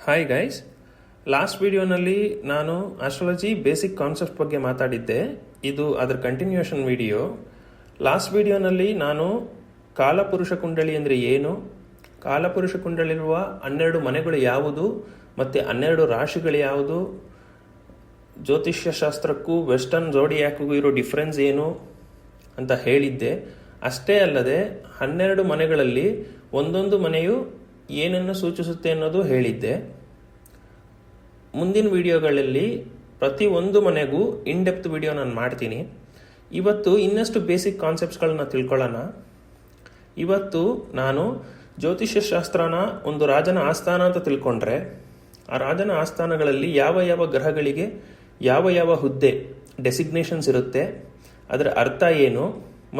Hi guys, last ವಿಡಿಯೋನಲ್ಲಿ ನಾನು astrology basic concept ಬಗ್ಗೆ ಮಾತಾಡಿದ್ದೆ. ಇದು ಅದರ ಕಂಟಿನ್ಯೂಷನ್ ವಿಡಿಯೋ. ಲಾಸ್ಟ್ ವಿಡಿಯೋನಲ್ಲಿ ನಾನು ಕಾಲಪುರುಷ ಕುಂಡಲಿ ಅಂದರೆ ಏನು, ಕಾಲಪುರುಷ ಕುಂಡಲಿರುವ 12 ಮನೆಗಳು ಯಾವುದು ಮತ್ತು 12 ರಾಶಿಗಳು ಯಾವುದು, ಜ್ಯೋತಿಷ್ಯ ಶಾಸ್ತ್ರಕ್ಕೂ ವೆಸ್ಟರ್ನ್ ಝೋಡಿಯಾಕ್ಗೂ ಇರೋ ಡಿಫ್ರೆನ್ಸ್ ಏನು ಅಂತ ಹೇಳಿದ್ದೆ. ಅಷ್ಟೇ ಅಲ್ಲದೆ 12 ಮನೆಗಳಲ್ಲಿ ಒಂದೊಂದು ಮನೆಯು ಏನನ್ನು ಸೂಚಿಸುತ್ತೆ ಅನ್ನೋದು ಹೇಳಿದ್ದೆ. ಮುಂದಿನ ವಿಡಿಯೋಗಳಲ್ಲಿ ಪ್ರತಿ ಒಂದು ಮನೆಗೂ ಇನ್ ಡೆಪ್ತ್ ವಿಡಿಯೋ ನಾನು ಮಾಡ್ತೀನಿ. ಇವತ್ತು ಇನ್ನಷ್ಟು ಬೇಸಿಕ್ ಕಾನ್ಸೆಪ್ಟ್ಸ್ಗಳನ್ನ ತಿಳ್ಕೊಳ್ಳೋಣ. ಇವತ್ತು ನಾನು ಜ್ಯೋತಿಷ್ಯ ಶಾಸ್ತ್ರನ ಒಂದು ರಾಜನ ಆಸ್ಥಾನ ಅಂತ ತಿಳ್ಕೊಂಡ್ರೆ, ಆ ರಾಜನ ಆಸ್ಥಾನಗಳಲ್ಲಿ ಯಾವ ಯಾವ ಗ್ರಹಗಳಿಗೆ ಯಾವ ಯಾವ ಹುದ್ದೆ ಡೆಸಿಗ್ನೇಷನ್ಸ್ ಇರುತ್ತೆ, ಅದರ ಅರ್ಥ ಏನು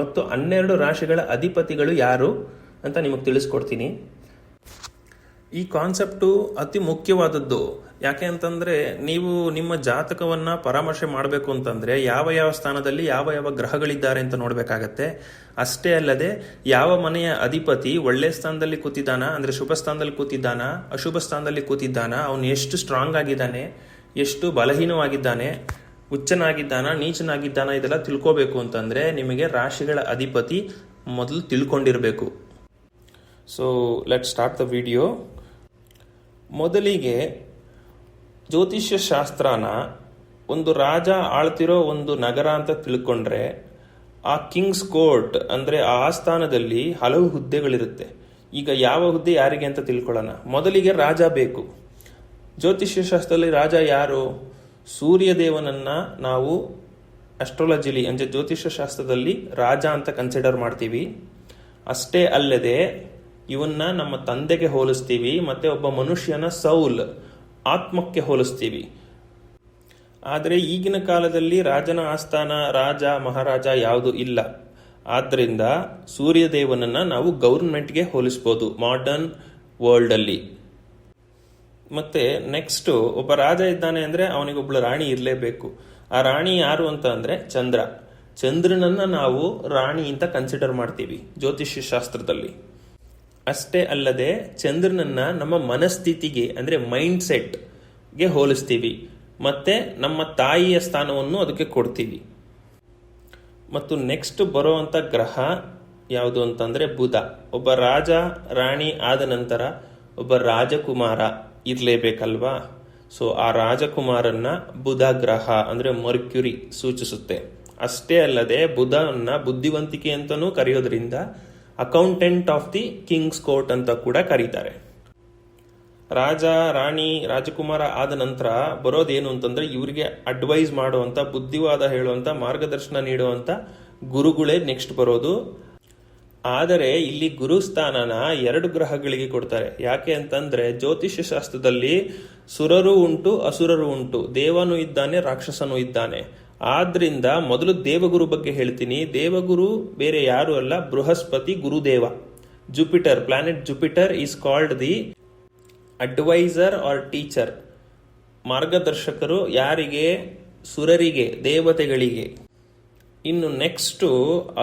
ಮತ್ತು 12 ರಾಶಿಗಳ ಅಧಿಪತಿಗಳು ಯಾರು ಅಂತ ನಿಮಗೆ ತಿಳಿಸ್ಕೊಡ್ತೀನಿ. ಈ ಕಾನ್ಸೆಪ್ಟು ಅತಿ ಮುಖ್ಯವಾದದ್ದು. ಯಾಕೆ ಅಂತಂದರೆ, ನೀವು ನಿಮ್ಮ ಜಾತಕವನ್ನು ಪರಾಮರ್ಶೆ ಮಾಡಬೇಕು ಅಂತಂದರೆ ಯಾವ ಯಾವ ಸ್ಥಾನದಲ್ಲಿ ಯಾವ ಯಾವ ಗ್ರಹಗಳಿದ್ದಾರೆ ಅಂತ ನೋಡಬೇಕಾಗತ್ತೆ. ಅಷ್ಟೇ ಅಲ್ಲದೆ ಯಾವ ಮನೆಯ ಅಧಿಪತಿ ಒಳ್ಳೆ ಸ್ಥಾನದಲ್ಲಿ ಕೂತಿದ್ದಾನ, ಅಂದರೆ ಶುಭ ಸ್ಥಾನದಲ್ಲಿ ಕೂತಿದ್ದಾನ, ಅಶುಭ ಸ್ಥಾನದಲ್ಲಿ ಕೂತಿದ್ದಾನ, ಅವನು ಎಷ್ಟು ಸ್ಟ್ರಾಂಗ್ ಆಗಿದ್ದಾನೆ, ಎಷ್ಟು ಬಲಹೀನವಾಗಿದ್ದಾನೆ, ಉಚ್ಚನಾಗಿದ್ದಾನ, ನೀಚನಾಗಿದ್ದಾನ, ಇದೆಲ್ಲ ತಿಳ್ಕೋಬೇಕು ಅಂತಂದರೆ ನಿಮಗೆ ರಾಶಿಗಳ ಅಧಿಪತಿ ಮೊದಲು ತಿಳ್ಕೊಂಡಿರಬೇಕು. So let start the video. ಮೊದಲಿಗೆ ಜ್ಯೋತಿಷ್ಯ ಶಾಸ್ತ್ರನ ಒಂದು ರಾಜ ಆಳ್ತಿರೋ ಒಂದು ನಗರ ಅಂತ ತಿಳ್ಕೊಂಡ್ರೆ, ಆ ಕಿಂಗ್ಸ್ ಕೋರ್ಟ್ ಅಂದರೆ ಆ ಆಸ್ಥಾನದಲ್ಲಿ ಹಲವು ಹುದ್ದೆಗಳಿರುತ್ತೆ. ಈಗ ಯಾವ ಹುದ್ದೆ ಯಾರಿಗೆ ಅಂತ ತಿಳ್ಕೊಳ್ಳೋಣ. ಮೊದಲಿಗೆ ರಾಜ ಬೇಕು. ಜ್ಯೋತಿಷ್ಯ ಶಾಸ್ತ್ರದಲ್ಲಿ ರಾಜ ಯಾರು? ಸೂರ್ಯದೇವನನ್ನ ನಾವು ಅಸ್ಟ್ರಾಲಜಿಲಿ ಅಂದರೆ ಜ್ಯೋತಿಷ್ಯ ಶಾಸ್ತ್ರದಲ್ಲಿ ರಾಜ ಅಂತ ಕನ್ಸಿಡರ್ ಮಾಡ್ತೀವಿ. ಅಷ್ಟೇ ಅಲ್ಲದೆ ಇವನ್ನ ನಮ್ಮ ತಂದೆಗೆ ಹೋಲಿಸ್ತೀವಿ, ಮತ್ತೆ ಒಬ್ಬ ಮನುಷ್ಯನ ಸೌಲ್ ಆತ್ಮಕ್ಕೆ ಹೋಲಿಸ್ತೀವಿ. ಆದರೆ ಈಗಿನ ಕಾಲದಲ್ಲಿ ರಾಜನ ಆಸ್ಥಾನ, ರಾಜ ಮಹಾರಾಜ ಯಾವುದು ಇಲ್ಲ. ಆದ್ದರಿಂದ ಸೂರ್ಯದೇವನನ್ನ ನಾವು ಗೌರ್ಮೆಂಟ್ಗೆ ಹೋಲಿಸ್ಬೋದು ಮಾಡರ್ನ್ ವರ್ಲ್ಡಲ್ಲಿ. ಮತ್ತೆ ನೆಕ್ಸ್ಟ್, ಒಬ್ಬ ರಾಜ ಇದ್ದಾನೆ ಅಂದರೆ ಅವನಿಗೊಬ್ಳು ರಾಣಿ ಇರಲೇಬೇಕು. ಆ ರಾಣಿ ಯಾರು ಅಂತ ಅಂದರೆ ಚಂದ್ರ. ಚಂದ್ರನನ್ನ ನಾವು ರಾಣಿ ಅಂತ ಕನ್ಸಿಡರ್ ಮಾಡ್ತೀವಿ ಜ್ಯೋತಿಷ್ಯ ಶಾಸ್ತ್ರದಲ್ಲಿ. ಅಷ್ಟೇ ಅಲ್ಲದೆ ಚಂದ್ರನನ್ನ ನಮ್ಮ ಮನಸ್ಥಿತಿಗೆ ಅಂದರೆ ಮೈಂಡ್ ಸೆಟ್ಗೆ ಹೋಲಿಸ್ತೀವಿ, ಮತ್ತೆ ನಮ್ಮ ತಾಯಿಯ ಸ್ಥಾನವನ್ನು ಅದಕ್ಕೆ ಕೊಡ್ತೀವಿ. ಮತ್ತು ನೆಕ್ಸ್ಟ್ ಬರೋವಂಥ ಗ್ರಹ ಯಾವುದು ಅಂತಂದರೆ ಬುಧ. ಒಬ್ಬ ರಾಜ ರಾಣಿ ಆದ ನಂತರ ಒಬ್ಬ ರಾಜಕುಮಾರ ಇರಲೇಬೇಕಲ್ವಾ. ಸೊ ಆ ರಾಜಕುಮಾರನ್ನ ಬುಧ ಗ್ರಹ ಅಂದರೆ ಮರ್ಕ್ಯುರಿ ಸೂಚಿಸುತ್ತೆ. ಅಷ್ಟೇ ಅಲ್ಲದೆ ಬುಧವನ್ನ ಬುದ್ಧಿವಂತಿಕೆ ಅಂತಲೂ ಕರೆಯೋದ್ರಿಂದ accountant of the king's court ಅಂತ ಕೂಡ ಕರೀತಾರೆ. ರಾಜ ರಾಣಿ ರಾಜಕುಮಾರ ಆದ ನಂತರ ಬರೋದೇನು ಅಂತಂದ್ರೆ, ಇವರಿಗೆ ಅಡ್ವೈಸ್ ಮಾಡುವಂತ, ಬುದ್ಧಿವಾದ ಹೇಳುವಂತ, ಮಾರ್ಗದರ್ಶನ ನೀಡುವಂತ ಗುರುಗಳೇ ನೆಕ್ಸ್ಟ್ ಬರೋದು. ಆದರೆ ಇಲ್ಲಿ ಗುರುಸ್ಥಾನನ 2 ಗ್ರಹಗಳಿಗೆ ಕೊಡ್ತಾರೆ. ಯಾಕೆ ಅಂತಂದ್ರೆ ಜ್ಯೋತಿಷ್ಯ ಶಾಸ್ತ್ರದಲ್ಲಿ ಸುರರು ಉಂಟು, ಅಸುರರು ಉಂಟು, ದೇವನು ಇದ್ದಾನೆ, ರಾಕ್ಷಸನೂ ಇದ್ದಾನೆ. ಆದ್ರಿಂದ ಮೊದಲು ದೇವಗುರು ಬಗ್ಗೆ ಹೇಳ್ತೀನಿ. ದೇವಗುರು ಬೇರೆ ಯಾರು ಅಲ್ಲ, ಬೃಹಸ್ಪತಿ ಗುರುದೇವ. Jupiter, planet Jupiter is called the adviser or teacher. ಮಾರ್ಗದರ್ಶಕರು ಯಾರಿಗೆ? ಸುರರಿಗೆ, ದೇವತೆಗಳಿಗೆ. ಇನ್ನು ನೆಕ್ಸ್ಟು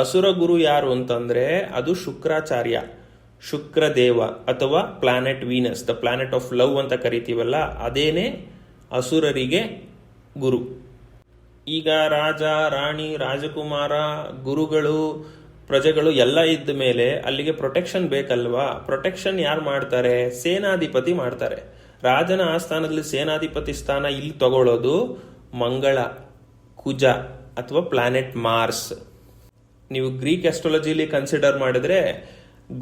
ಅಸುರ ಗುರು ಯಾರು ಅಂತಂದ್ರೆ ಅದು ಶುಕ್ರಾಚಾರ್ಯ, ಶುಕ್ರದೇವ ಅಥವಾ planet Venus, the planet of love ಅಂತ ಕರಿತೀವಲ್ಲ, ಅದೇನೆ ಅಸುರರಿಗೆ ಗುರು. ಈಗ ರಾಜ ರಾಣಿ ರಾಜಕುಮಾರ ಗುರುಗಳು ಪ್ರಜೆಗಳು ಎಲ್ಲ ಇದ್ದ ಮೇಲೆ ಅಲ್ಲಿಗೆ ಪ್ರೊಟೆಕ್ಷನ್ ಬೇಕಲ್ವಾ. ಪ್ರೊಟೆಕ್ಷನ್ ಯಾರು ಮಾಡ್ತಾರೆ? ಸೇನಾಧಿಪತಿ ಮಾಡ್ತಾರೆ. ರಾಜನ ಆಸ್ಥಾನದಲ್ಲಿ ಸೇನಾಧಿಪತಿ ಸ್ಥಾನ ಇಲ್ಲಿ ತಗೊಳ್ಳೋದು ಮಂಗಳ, ಕುಜ ಅಥವಾ ಪ್ಲಾನೆಟ್ ಮಾರ್ಸ್. ನೀವು ಗ್ರೀಕ್ ಆಸ್ಟ್ರಾಲಜಿಲಿ ಕನ್ಸಿಡರ್ ಮಾಡಿದ್ರೆ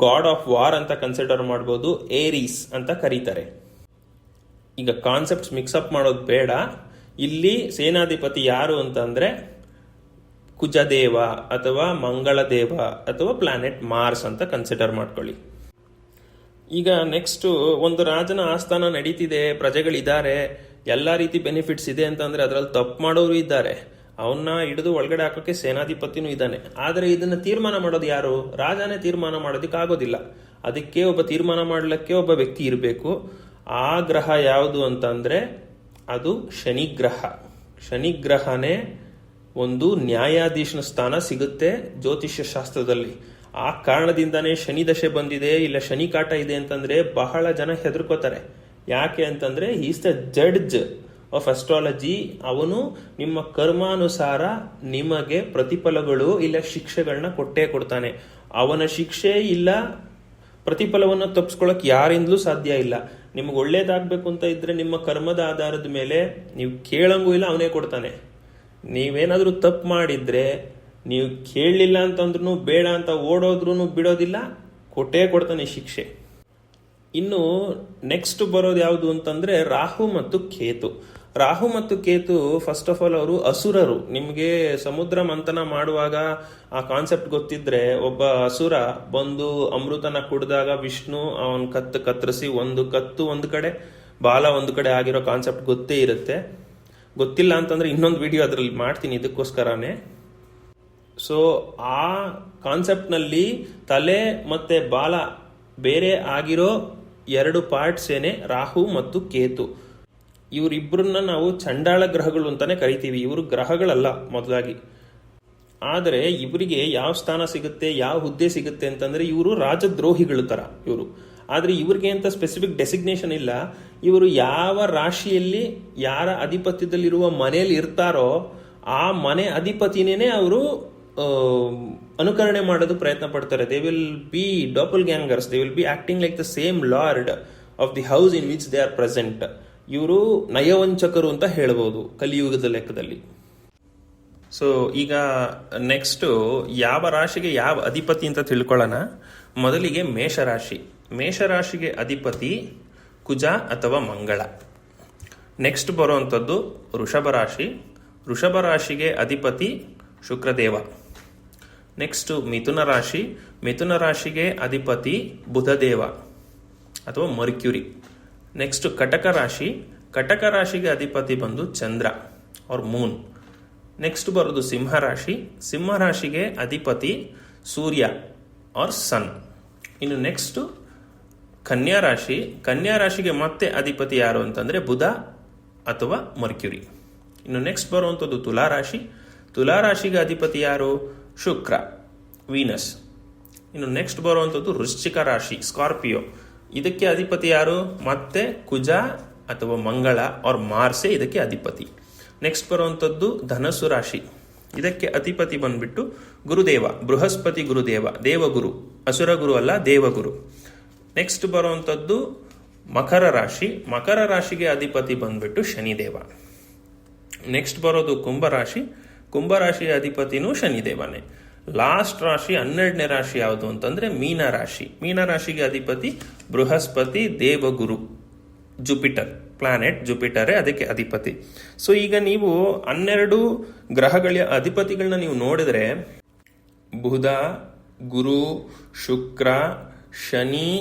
ಗಾಡ್ ಆಫ್ ವಾರ್ ಅಂತ ಕನ್ಸಿಡರ್ ಮಾಡ್ಬೋದು, ಏರೀಸ್ ಅಂತ ಕರೀತಾರೆ. ಈಗ ಕಾನ್ಸೆಪ್ಟ್ಸ್ ಮಿಕ್ಸಪ್ ಮಾಡೋದು ಬೇಡ. ಇಲ್ಲಿ ಸೇನಾಧಿಪತಿ ಯಾರು ಅಂತಂದ್ರೆ ಕುಜದೇವ ಅಥವಾ ಮಂಗಳದೇವ ಅಥವಾ ಪ್ಲಾನೆಟ್ ಮಾರ್ಸ್ ಅಂತ ಕನ್ಸಿಡರ್ ಮಾಡ್ಕೊಳ್ಳಿ. ಈಗ ನೆಕ್ಸ್ಟ್, ಒಂದು ರಾಜನ ಆಸ್ಥಾನ ನಡೀತಿದೆ, ಪ್ರಜೆಗಳಿದ್ದಾರೆ, ಎಲ್ಲ ರೀತಿ ಬೆನಿಫಿಟ್ಸ್ ಇದೆ ಅಂತಂದ್ರೆ ಅದರಲ್ಲಿ ತಪ್ಪು ಮಾಡೋರು ಇದ್ದಾರೆ. ಅವನ್ನ ಹಿಡಿದು ಒಳಗಡೆ ಹಾಕೋಕೆ ಸೇನಾಧಿಪತಿನೂ ಇದ್ದಾನೆ. ಆದರೆ ಇದನ್ನ ತೀರ್ಮಾನ ಮಾಡೋದು ಯಾರು? ರಾಜನೇ ತೀರ್ಮಾನ ಮಾಡೋದಕ್ಕೆ ಆಗೋದಿಲ್ಲ. ಅದಕ್ಕೆ ಒಬ್ಬ ತೀರ್ಮಾನ ಮಾಡಲಿಕ್ಕೆ ಒಬ್ಬ ವ್ಯಕ್ತಿ ಇರಬೇಕು. ಆ ಗ್ರಹ ಯಾವುದು ಅಂತಂದ್ರೆ ಅದು ಶನಿಗ್ರಹ. ಶನಿಗ್ರಹನೇ ಒಂದು ನ್ಯಾಯಾಧೀಶನ ಸ್ಥಾನ ಸಿಗುತ್ತೆ ಜ್ಯೋತಿಷ್ಯ ಶಾಸ್ತ್ರದಲ್ಲಿ. ಆ ಕಾರಣದಿಂದಾನೇ ಶನಿ ದಶೆ ಬಂದಿದೆ, ಇಲ್ಲ ಶನಿ ಕಾಟ ಇದೆ ಅಂತಂದ್ರೆ ಬಹಳ ಜನ ಹೆದರ್ಕೋತಾರೆ. ಯಾಕೆ ಅಂತಂದರೆ is the judge of astrology. ಅವನು ನಿಮ್ಮ ಕರ್ಮಾನುಸಾರ ನಿಮಗೆ ಪ್ರತಿಫಲಗಳು ಇಲ್ಲ ಶಿಕ್ಷೆಗಳನ್ನ ಕೊಟ್ಟೇ ಕೊಡ್ತಾನೆ. ಅವನ ಶಿಕ್ಷೆ ಇಲ್ಲ ಪ್ರತಿಫಲವನ್ನು ತಪ್ಪಿಸ್ಕೊಳ್ಳೋಕೆ ಯಾರಿಂದಲೂ ಸಾಧ್ಯ ಇಲ್ಲ. ನಿಮ್ಗೆ ಒಳ್ಳೇದಾಗಬೇಕು ಅಂತ ಇದ್ರೆ ನಿಮ್ಮ ಕರ್ಮದ ಆಧಾರದ ಮೇಲೆ ನೀವು ಕೇಳಂಗೂ ಇಲ್ಲ, ಅವನೇ ಕೊಡ್ತಾನೆ. ನೀವೇನಾದರೂ ತಪ್ಪು ಮಾಡಿದ್ರೆ ನೀವು ಕೇಳಲಿಲ್ಲ ಅಂತಂದ್ರೂ ಬೇಡ ಅಂತ ಓಡೋದ್ರೂ ಬಿಡೋದಿಲ್ಲ, ಕೊಟ್ಟೇ ಕೊಡ್ತಾನೆ ಶಿಕ್ಷೆ. ಇನ್ನು ನೆಕ್ಸ್ಟ್ ಬರೋದು ಯಾವುದು ಅಂತಂದ್ರೆ ರಾಹು ಮತ್ತು ಕೇತು. ರಾಹು ಮತ್ತು ಕೇತು ಫಸ್ಟ್ ಆಫ್ ಆಲ್ ಅವರು ಅಸುರರು. ನಿಮಗೆ ಸಮುದ್ರ ಮಂಥನ ಮಾಡುವಾಗ ಆ ಕಾನ್ಸೆಪ್ಟ್ ಗೊತ್ತಿದ್ರೆ, ಒಬ್ಬ ಅಸುರ ಬಂದು ಅಮೃತನ ಕುಡಿದಾಗ ವಿಷ್ಣು ಅವನ್ ಕತ್ತರಿಸಿ ಒಂದು ಕತ್ತು ಒಂದು ಕಡೆ ಬಾಲ ಒಂದು ಕಡೆ ಆಗಿರೋ ಕಾನ್ಸೆಪ್ಟ್ ಗೊತ್ತೇ ಇರುತ್ತೆ. ಗೊತ್ತಿಲ್ಲ ಅಂತಂದ್ರೆ ಇನ್ನೊಂದು ವಿಡಿಯೋ ಅದರಲ್ಲಿ ಮಾಡ್ತೀನಿ ಇದಕ್ಕೋಸ್ಕರನೇ. ಸೊ ಆ ಕಾನ್ಸೆಪ್ಟ್ನಲ್ಲಿ ತಲೆ ಮತ್ತೆ ಬಾಲ ಬೇರೆ ಆಗಿರೋ 2 ಪಾರ್ಟ್ಸ್ ಏನೇ ರಾಹು ಮತ್ತು ಕೇತು. ಇವರಿಬ್ಬರನ್ನ ನಾವು ಚಂಡಾಳ ಗ್ರಹಗಳು ಅಂತಾನೆ ಕರಿತೀವಿ. ಇವರು ಗ್ರಹಗಳಲ್ಲ ಮೊದಲಾಗಿ. ಆದರೆ ಇವರಿಗೆ ಯಾವ ಸ್ಥಾನ ಸಿಗುತ್ತೆ, ಯಾವ ಹುದ್ದೆ ಸಿಗುತ್ತೆ ಅಂತಂದ್ರೆ ಇವರು ರಾಜದ್ರೋಹಿಗಳ ತರ ಇವರು. ಆದ್ರೆ ಇವ್ರಿಗೆ ಅಂತ ಸ್ಪೆಸಿಫಿಕ್ ಡೆಸಿಗ್ನೇಷನ್ ಇಲ್ಲ. ಇವರು ಯಾವ ರಾಶಿಯಲ್ಲಿ ಯಾರ ಅಧಿಪತ್ಯದಲ್ಲಿರುವ ಮನೆಯಲ್ಲಿ ಇರ್ತಾರೋ ಆ ಮನೆ ಅಧಿಪತಿನೇ ಅವರು ಅನುಕರಣೆ ಮಾಡೋದು ಪ್ರಯತ್ನ ಪಡ್ತಾರೆ. They will be double gangers. They will be acting like the same lord of the house in which they are present. ಇವರು ನಯವಂಚಕರು ಅಂತ ಹೇಳ್ಬೋದು ಕಲಿಯುಗದ ಲೆಕ್ಕದಲ್ಲಿ. ಸೊ ಈಗ ನೆಕ್ಸ್ಟ್ ಯಾವ ರಾಶಿಗೆ ಯಾವ ಅಧಿಪತಿ ಅಂತ ತಿಳ್ಕೊಳ್ಳೋಣ. ಮೊದಲಿಗೆ ಮೇಷರಾಶಿ. ಮೇಷರಾಶಿಗೆ ಅಧಿಪತಿ ಕುಜ ಅಥವಾ ಮಂಗಳ. ನೆಕ್ಸ್ಟ್ ಬರುವಂಥದ್ದು ವೃಷಭ ರಾಶಿ. ವೃಷಭ ರಾಶಿಗೆ ಅಧಿಪತಿ ಶುಕ್ರದೇವ. ನೆಕ್ಸ್ಟ್ ಮಿಥುನ ರಾಶಿ. ಮಿಥುನ ರಾಶಿಗೆ ಅಧಿಪತಿ ಬುಧದೇವ ಅಥವಾ ಮರ್ಕ್ಯುರಿ. ನೆಕ್ಸ್ಟ್ ಕಟಕ ರಾಶಿ. ಕಟಕ ರಾಶಿಗೆ ಅಧಿಪತಿ ಬಂದು ಚಂದ್ರ ಅವ್ರ ಮೂನ್. ನೆಕ್ಸ್ಟ್ ಬರೋದು ಸಿಂಹ ರಾಶಿ. ಸಿಂಹ ರಾಶಿಗೆ ಅಧಿಪತಿ ಸೂರ್ಯ ಆರ್ ಸನ್. ಇನ್ನು ನೆಕ್ಸ್ಟ್ ಕನ್ಯಾ ರಾಶಿ. ಕನ್ಯಾ ರಾಶಿಗೆ ಮತ್ತೆ ಅಧಿಪತಿ ಯಾರು ಅಂತಂದ್ರೆ ಬುಧ ಅಥವಾ ಮರ್ಕ್ಯುರಿ. ಇನ್ನು ನೆಕ್ಸ್ಟ್ ಬರುವಂಥದ್ದು ತುಲಾ ರಾಶಿ. ತುಲಾ ರಾಶಿಗೆ ಅಧಿಪತಿ ಯಾರು? ಶುಕ್ರ, ವೀನಸ್. ಇನ್ನು ನೆಕ್ಸ್ಟ್ ಬರುವಂಥದ್ದು ವೃಶ್ಚಿಕ ರಾಶಿ, ಸ್ಕಾರ್ಪಿಯೋ. ಇದಕ್ಕೆ ಅಧಿಪತಿ ಯಾರು? ಮತ್ತೆ ಕುಜ ಅಥವಾ ಮಂಗಳ ಅವ್ರ ಮಾರ್ಸೆ ಇದಕ್ಕೆ ಅಧಿಪತಿ. ನೆಕ್ಸ್ಟ್ ಬರುವಂಥದ್ದು ಧನಸ್ಸು ರಾಶಿ. ಇದಕ್ಕೆ ಅಧಿಪತಿ ಬಂದ್ಬಿಟ್ಟು ಗುರುದೇವ, ಬೃಹಸ್ಪತಿ ಗುರುದೇವ, ದೇವಗುರು, ಅಸುರ ಗುರು ಅಲ್ಲ ದೇವಗುರು. ನೆಕ್ಸ್ಟ್ ಬರುವಂಥದ್ದು ಮಕರ ರಾಶಿ. ಮಕರ ರಾಶಿಗೆ ಅಧಿಪತಿ ಬಂದ್ಬಿಟ್ಟು ಶನಿದೇವ. ನೆಕ್ಸ್ಟ್ ಬರೋದು ಕುಂಭರಾಶಿ. ಕುಂಭರಾಶಿಯ ಅಧಿಪತಿನೂ ಶನಿದೇವನೇ. ಲಾಸ್ಟ್ ರಾಶಿ 12ನೇ ರಾಶಿ ಯಾವುದು ಅಂತಂದ್ರೆ ಮೀನ ರಾಶಿ. ಮೀನ ರಾಶಿಗೆ ಅಧಿಪತಿ ಬೃಹಸ್ಪತಿ, ದೇವಗುರು, ಜುಪಿಟರ್, ಪ್ಲಾನೆಟ್ ಜುಪಿಟರೇ ಅದಕ್ಕೆ ಅಧಿಪತಿ. ಸೊ ಈಗ ನೀವು 12 ಗ್ರಹಗಳ ಅಧಿಪತಿಗಳನ್ನ ನೀವು ನೋಡಿದ್ರೆ ಬುಧ, ಗುರು, ಶುಕ್ರ, ಶನಿ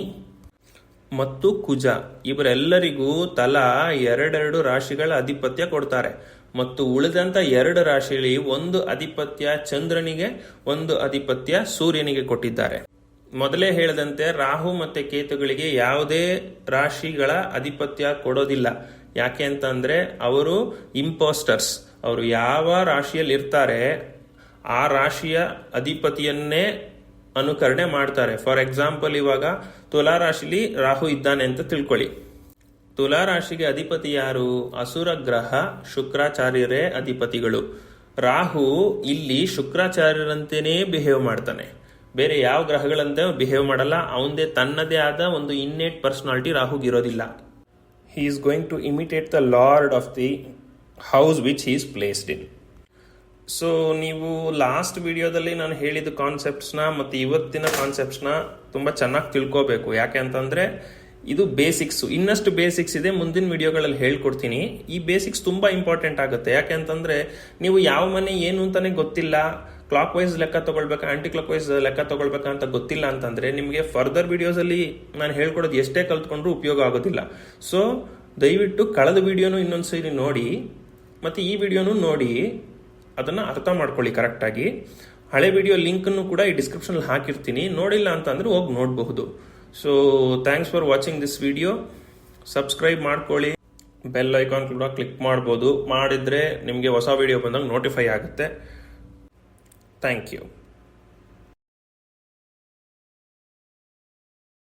ಮತ್ತು ಕುಜ ಇವರೆಲ್ಲರಿಗೂ ತಲಾ 2 ರಾಶಿಗಳ ಅಧಿಪತ್ಯ ಕೊಡ್ತಾರೆ. ಮತ್ತು ಉಳಿದಂತ 2 ರಾಶಿಯಲ್ಲಿ ಒಂದು ಅಧಿಪತ್ಯ ಚಂದ್ರನಿಗೆ, ಒಂದು ಅಧಿಪತ್ಯ ಸೂರ್ಯನಿಗೆ ಕೊಟ್ಟಿದ್ದಾರೆ. ಮೊದಲೇ ಹೇಳದಂತೆ ರಾಹು ಮತ್ತೆ ಕೇತುಗಳಿಗೆ ಯಾವುದೇ ರಾಶಿಗಳ ಅಧಿಪತ್ಯ ಕೊಡೋದಿಲ್ಲ. ಯಾಕೆ ಅಂತಂದ್ರೆ ಅವರು ಇಂಪೋಸ್ಟರ್ಸ್. ಅವರು ಯಾವ ರಾಶಿಯಲ್ಲಿ ಇರ್ತಾರೆ ಆ ರಾಶಿಯ ಅಧಿಪತಿಯನ್ನೇ ಅನುಕರಣೆ ಮಾಡ್ತಾರೆ. ಫಾರ್ ಎಕ್ಸಾಂಪಲ್, ಇವಾಗ ತುಲಾ ರಾಶಿಲಿ ರಾಹು ಇದ್ದಾನೆ ಅಂತ ತಿಳ್ಕೊಳ್ಳಿ. ತುಲಾ ರಾಶಿಗೆ ಅಧಿಪತಿ ಯಾರು? ಅಸುರ ಗ್ರಹ ಶುಕ್ರಾಚಾರ್ಯರೇ ಅಧಿಪತಿಗಳು. ರಾಹು ಇಲ್ಲಿ ಶುಕ್ರಾಚಾರ್ಯರಂತೆಯೇ ಬಿಹೇವ್ ಮಾಡ್ತಾನೆ, ಬೇರೆ ಯಾವ ಗ್ರಹಗಳಂತೆ ಬಿಹೇವ್ ಮಾಡಲ್ಲ. ಅವನದೇ ತನ್ನದೇ ಆದ ಒಂದು ಇನ್ನೇಟ್ ಪರ್ಸನಾಲಿಟಿ ರಾಹುಗಿರೋದಿಲ್ಲ. He is going to imitate the lord of the house which he is placed in. So ನೀವು ಲಾಸ್ಟ್ ವಿಡಿಯೋದಲ್ಲಿ ನಾನು ಹೇಳಿದ ಕಾನ್ಸೆಪ್ಟ್ಸ್ನ ಮತ್ತು ಇವತ್ತಿನ ಕಾನ್ಸೆಪ್ಟ್ಸ್ನ ತುಂಬ ಚೆನ್ನಾಗಿ ತಿಳ್ಕೋಬೇಕು. ಯಾಕೆ ಅಂತಂದರೆ ಇದು ಬೇಸಿಕ್ಸು. ಇನ್ನಷ್ಟು ಬೇಸಿಕ್ಸ್ ಇದೆ, ಮುಂದಿನ ವಿಡಿಯೋಗಳಲ್ಲಿ ಹೇಳ್ಕೊಡ್ತೀನಿ. ಈ ಬೇಸಿಕ್ಸ್ ತುಂಬ ಇಂಪಾರ್ಟೆಂಟ್ ಆಗುತ್ತೆ. ಯಾಕೆ ಅಂತಂದರೆ ನೀವು ಯಾವ ಮನೆ ಏನು ಅಂತಲೇ ಗೊತ್ತಿಲ್ಲ, ಕ್ಲಾಕ್ ವೈಸ್ ಲೆಕ್ಕ ತಗೊಳ್ಬೇಕಾ ಆಂಟಿ ಕ್ಲಾಕ್ ವೈಸ್ ಲೆಕ್ಕ ತಗೊಳ್ಬೇಕಾ ಅಂತ ಗೊತ್ತಿಲ್ಲ ಅಂತಂದರೆ ನಿಮಗೆ ಫರ್ದರ್ ವಿಡಿಯೋಸಲ್ಲಿ ನಾನು ಹೇಳ್ಕೊಡೋದು ಎಷ್ಟೇ ಕಲ್ತ್ಕೊಂಡ್ರೂ ಉಪಯೋಗ ಆಗೋದಿಲ್ಲ. ಸೊ ದಯವಿಟ್ಟು ಕಳೆದ ವಿಡಿಯೋನು ಇನ್ನೊಂದ್ಸರಿ ನೋಡಿ ಮತ್ತು ಈ ವಿಡಿಯೋನು ನೋಡಿ ಅದನ್ನು ಅರ್ಥ ಮಾಡ್ಕೊಳ್ಳಿ ಕರೆಕ್ಟಾಗಿ. ಹಳೆ ವಿಡಿಯೋ ಲಿಂಕನ್ನು ಕೂಡ ಈ ಡಿಸ್ಕ್ರಿಪ್ಷನಲ್ಲಿ ಹಾಕಿರ್ತೀನಿ, ನೋಡಿಲ್ಲ ಅಂತಂದರೆ ಹೋಗಿ ನೋಡಬಹುದು. So thanks for watching this video. Subscribe ಮಾಡ್ಕೊಳ್ಳಿ, ಬೆಲ್ ಐಕಾನ್ ಕೂಡ ಕ್ಲಿಕ್ ಮಾಡ್ಬೋದು. ಮಾಡಿದರೆ ನಿಮಗೆ ಹೊಸ ವಿಡಿಯೋ ಬಂದಾಗ ನೋಟಿಫೈ ಆಗುತ್ತೆ. Thank you.